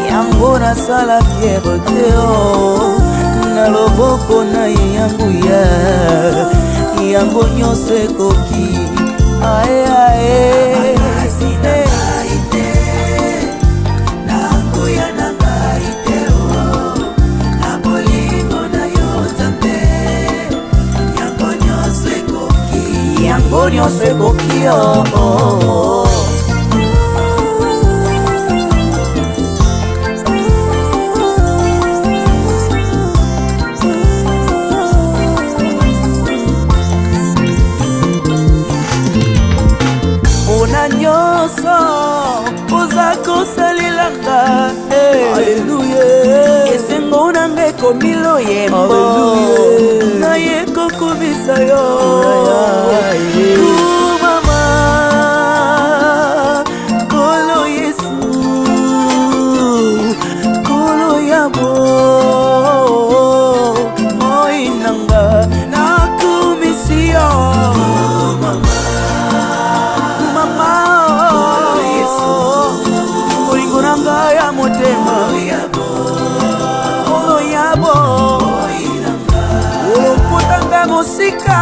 Yambona sala fierté Na loboko na yanguya Yango nyose koki Ae ae Asine aite Nanguya na ngaite Na bolingo na yotambe Yango nyose koki Yango nyose koki oh oh Alléluia. Esengo nange komilo yembo. Na yeko kubisa yo. Mama, kolo Yesu, kolo yabo. Moi nanga na kumisio. Ya motema olo yabo olo potanga mosika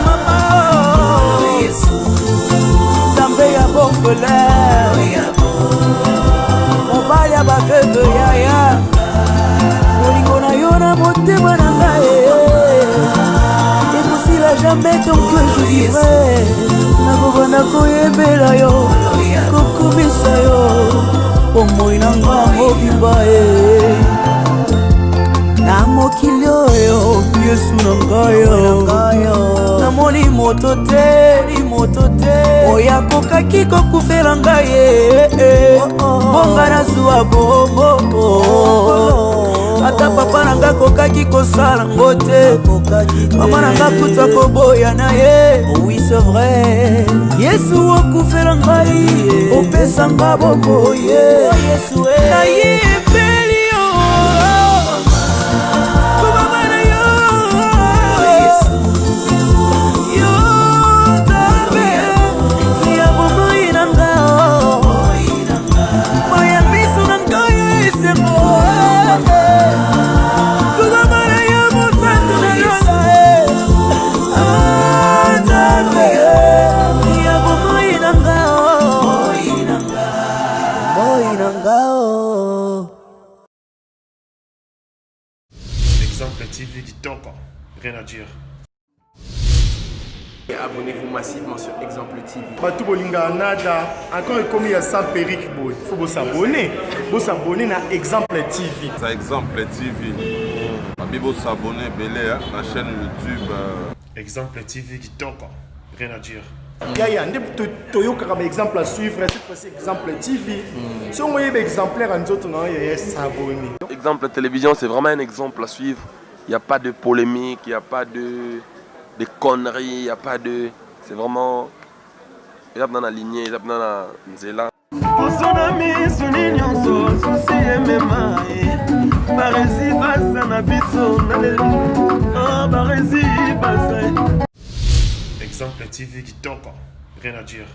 mama Yesu zambe ya bofela mobali ya baveuve yaya olingo na yo na motema na ngai ekosila jamais tant que je vivrai nakobana koyembela yo kokumisa yo omoi na nga mobimba na mokili oyo Yesu na ngayo namoni moto te oyo akokaki kokufela ngai bonga nazwa bongo ata ata papa na nga kokaki kosala ngo te mama na nga kuta koboya na ye. Oui c'est vrai, Yesu okufela ngai opesa nga boboye. Nayebeli yo komama na yo yo tabe ya bomoi na nga moya miso na nga yo esengo komama na yo mosantu na yo tabe ya bomoi na nga moi na nga. Exemple TV Kitoko. Rien à dire. Et abonnez-vous massivement sur Exemple TV. Batou bolinga nada encore comme il y a 100 perruques boy. Faut vous s'abonner. Vous s'abonner na Exemple TV. Ça Exemple TV. Babibo s'abonner belé la chaîne YouTube. Exemple TV Kitoko. Rien à dire. Yaya, Toyo comme exemple à suivre, cette fois-ci Exemple TV. Si on voyait exemplaire en autres, non, il y a s'abonner. Exemple télévision, c'est vraiment un exemple à suivre. Il n'y a pas de polémique, il n'y a pas de conneries, il n'y a pas de... C'est vraiment... Il y a dans la lignée, il y a dans la nzela. Exemple TV Kitoko. Rien à dire.